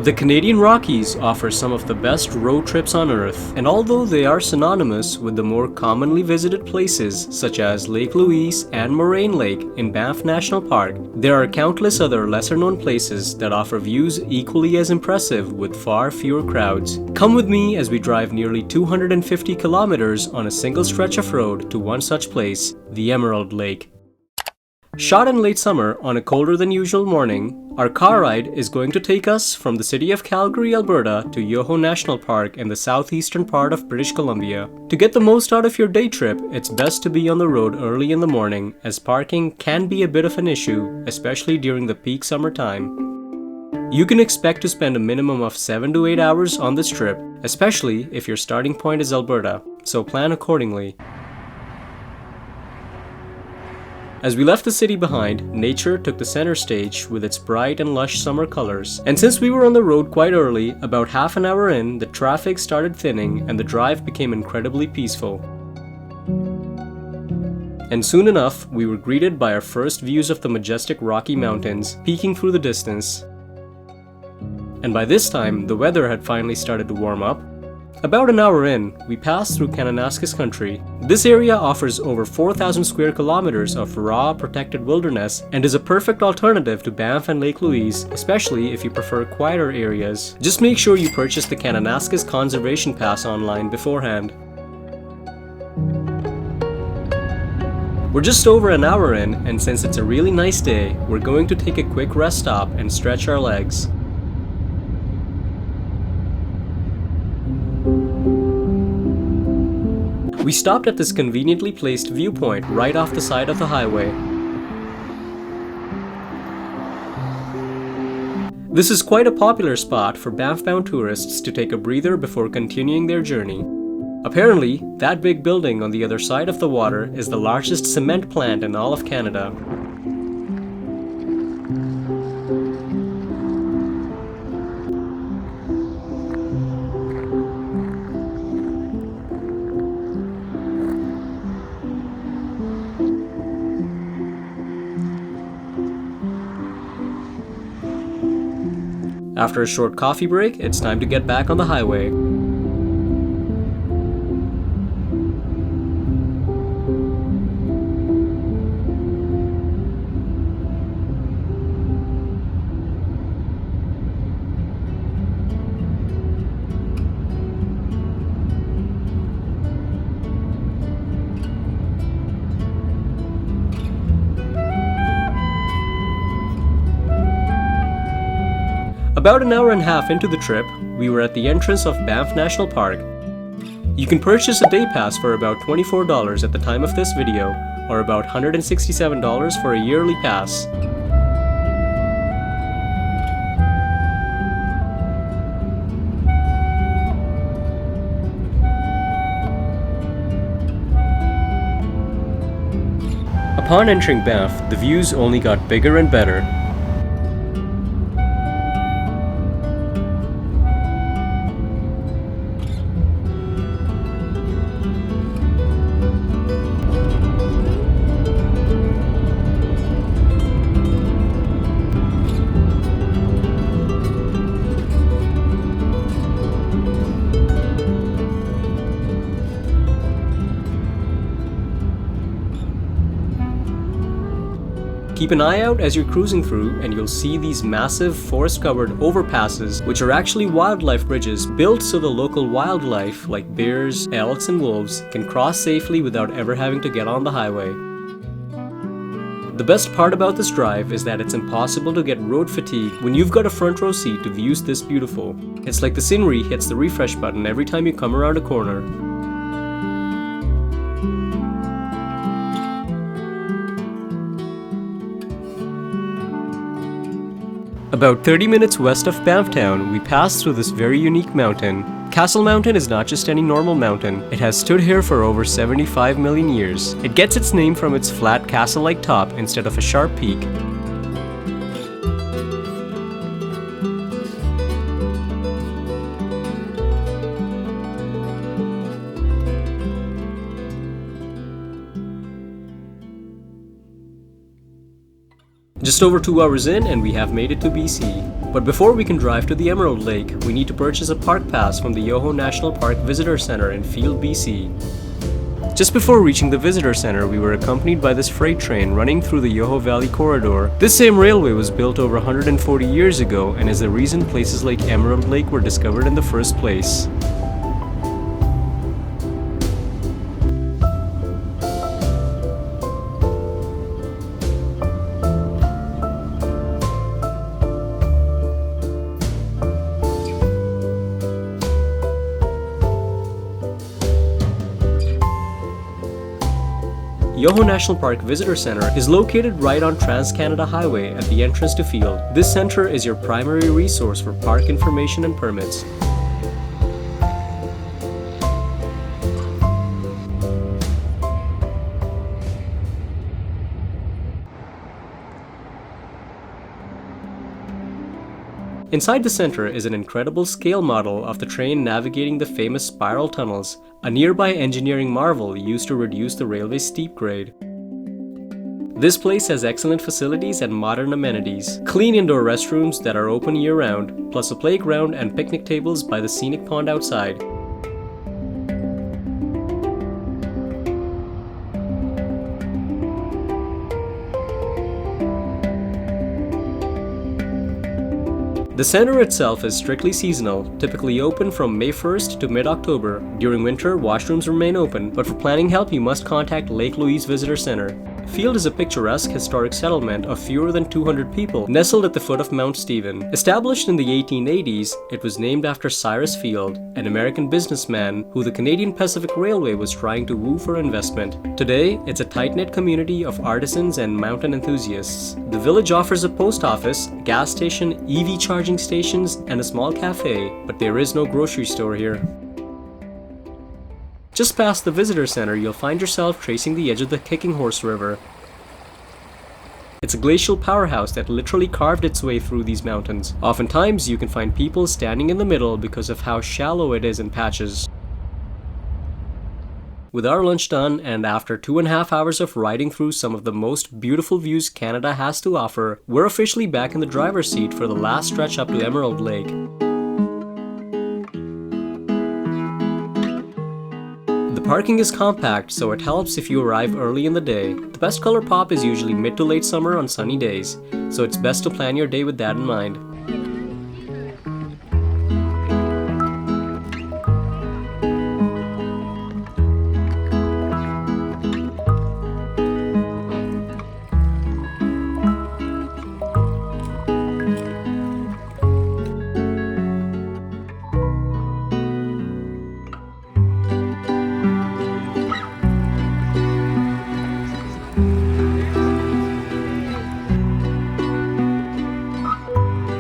The Canadian Rockies offer some of the best road trips on earth, and although they are synonymous with the more commonly visited places such as Lake Louise and Moraine Lake in Banff National Park, there are countless other lesser-known places that offer views equally as impressive with far fewer crowds. Come with me as we drive nearly 250 kilometers on a single stretch of road to one such place, the Emerald Lake. Shot in late summer on a colder than usual morning, our car ride is going to take us from the city of Calgary, Alberta to Yoho National Park in the southeastern part of British Columbia. To get the most out of your day trip, it's best to be on the road early in the morning, as parking can be a bit of an issue, especially during the peak summer time. You can expect to spend a minimum of 7 to 8 hours on this trip, especially if your starting point is Alberta, so plan accordingly. As we left the city behind, nature took the center stage with its bright and lush summer colors. And since we were on the road quite early, about half an hour in, the traffic started thinning and the drive became incredibly peaceful. And soon enough, we were greeted by our first views of the majestic Rocky Mountains peeking through the distance. And by this time, the weather had finally started to warm up. About an hour in, we passed through Kananaskis country. This area offers over 4,000 square kilometers of raw, protected wilderness and is a perfect alternative to Banff and Lake Louise, especially if you prefer quieter areas. Just make sure you purchase the Kananaskis Conservation Pass online beforehand. We're just over an hour in, and since it's a really nice day, we're going to take a quick rest stop and stretch our legs. We stopped at this conveniently placed viewpoint right off the side of the highway. This is quite a popular spot for Banff-bound tourists to take a breather before continuing their journey. Apparently, that big building on the other side of the water is the largest cement plant in all of Canada. After a short coffee break, it's time to get back on the highway. About an hour and a half into the trip, we were at the entrance of Banff National Park. You can purchase a day pass for about $24 at the time of this video, or about $167 for a yearly pass. Upon entering Banff, the views only got bigger and better. Keep an eye out as you're cruising through and you'll see these massive forest-covered overpasses, which are actually wildlife bridges built so the local wildlife like bears, elks, and wolves can cross safely without ever having to get on the highway. The best part about this drive is that it's impossible to get road fatigue when you've got a front row seat to views this beautiful. It's like the scenery hits the refresh button every time you come around a corner. About 30 minutes west of Banff town, we passed through this very unique mountain. Castle Mountain is not just any normal mountain. It has stood here for over 75 million years. It gets its name from its flat castle-like top instead of a sharp peak. Just over 2 hours in and we have made it to BC. But before we can drive to the Emerald Lake, we need to purchase a park pass from the Yoho National Park Visitor Center in Field, BC. Just before reaching the Visitor Center, we were accompanied by this freight train running through the Yoho Valley Corridor. This same railway was built over 140 years ago and is the reason places like Emerald Lake were discovered in the first place. Yoho National Park Visitor Center is located right on Trans-Canada Highway at the entrance to Field. This center is your primary resource for park information and permits. Inside the center is an incredible scale model of the train navigating the famous spiral tunnels, a nearby engineering marvel used to reduce the railway's steep grade. This place has excellent facilities and modern amenities, clean indoor restrooms that are open year-round, plus a playground and picnic tables by the scenic pond outside. The center itself is strictly seasonal, typically open from May 1st to mid-October. During winter, washrooms remain open, but for planning help you must contact Lake Louise Visitor Center. Field is a picturesque historic settlement of fewer than 200 people, nestled at the foot of Mount Stephen. Established in the 1880s, it was named after Cyrus Field, an American businessman who the Canadian Pacific Railway was trying to woo for investment. Today, it's a tight-knit community of artisans and mountain enthusiasts. The village offers a post office, a gas station, EV charging stations, and a small cafe, but there is no grocery store here. Just past the visitor center, you'll find yourself tracing the edge of the Kicking Horse River. It's a glacial powerhouse that literally carved its way through these mountains. Oftentimes, you can find people standing in the middle because of how shallow it is in patches. With our lunch done, and after 2.5 hours of riding through some of the most beautiful views Canada has to offer, we're officially back in the driver's seat for the last stretch up to Emerald Lake. The parking is compact, so it helps if you arrive early in the day. The best color pop is usually mid to late summer on sunny days, so it's best to plan your day with that in mind.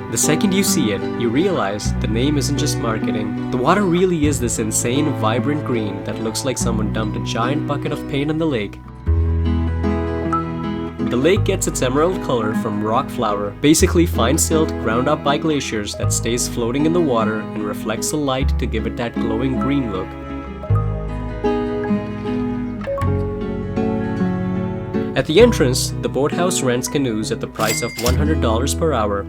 The second you see it, you realize the name isn't just marketing. The water really is this insane, vibrant green that looks like someone dumped a giant bucket of paint in the lake. The lake gets its emerald color from rock flour, basically fine silt ground up by glaciers that stays floating in the water and reflects the light to give it that glowing green look. At the entrance, the boathouse rents canoes at the price of $100 per hour.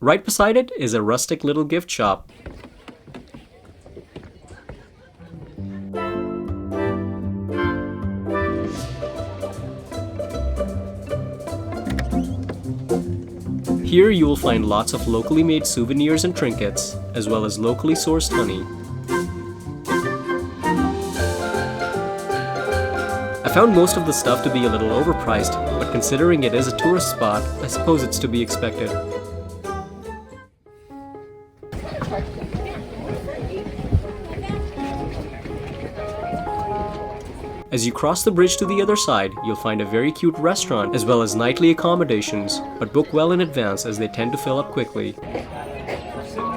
Right beside it is a rustic little gift shop. Here you will find lots of locally made souvenirs and trinkets, as well as locally sourced honey. I found most of the stuff to be a little overpriced, but considering it is a tourist spot, I suppose it's to be expected. As you cross the bridge to the other side, you'll find a very cute restaurant as well as nightly accommodations, but book well in advance as they tend to fill up quickly.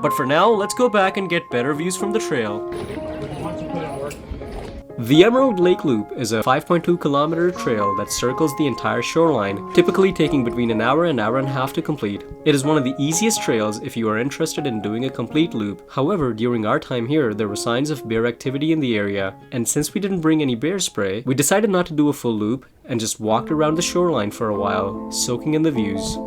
But for now, let's go back and get better views from the trail. The Emerald Lake Loop is a 5.2-kilometer trail that circles the entire shoreline, typically taking between an hour and a half to complete. It is one of the easiest trails if you are interested in doing a complete loop. However, during our time here, there were signs of bear activity in the area, and since we didn't bring any bear spray, we decided not to do a full loop and just walked around the shoreline for a while, soaking in the views.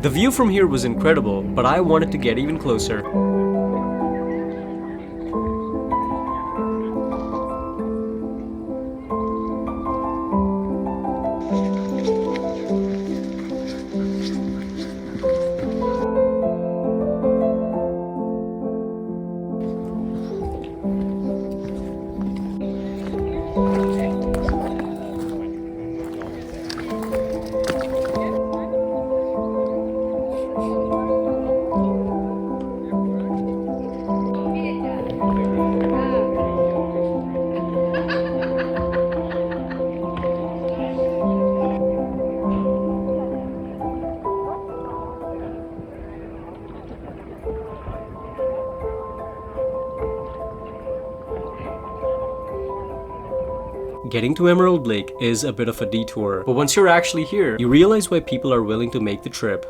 The view from here was incredible, but I wanted to get even closer. Getting to Emerald Lake is a bit of a detour, but once you're actually here, you realize why people are willing to make the trip.